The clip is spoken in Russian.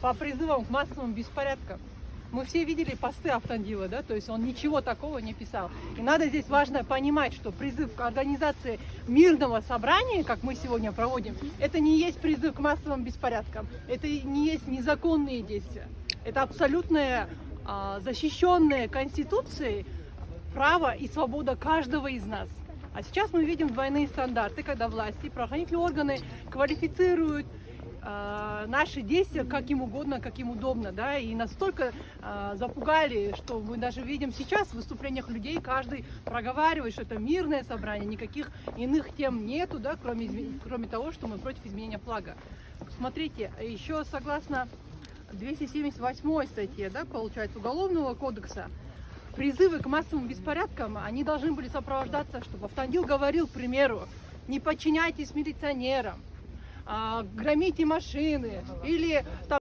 по призывам к массовым беспорядкам. Мы все видели посты Автандила, да, то есть он ничего такого не писал. И надо здесь важно понимать, что призыв к организации мирного собрания, как мы сегодня проводим, это не есть призыв к массовым беспорядкам, это не есть незаконные действия. Это абсолютное защищенное Конституцией право и свобода каждого из нас. А сейчас мы видим двойные стандарты, когда власти и правоохранительные органы квалифицируют наши действия как им угодно, как им удобно, да, и настолько запугали, что мы даже видим сейчас в выступлениях людей, каждый проговаривает, что это мирное собрание, никаких иных тем нету, да, кроме того, что мы против изменения флага. Смотрите, еще согласно 278 статье, да, получается, Уголовного кодекса, призывы к массовым беспорядкам, они должны были сопровождаться, чтобы Автандил говорил, к примеру, не подчиняйтесь милиционерам, громите машины или там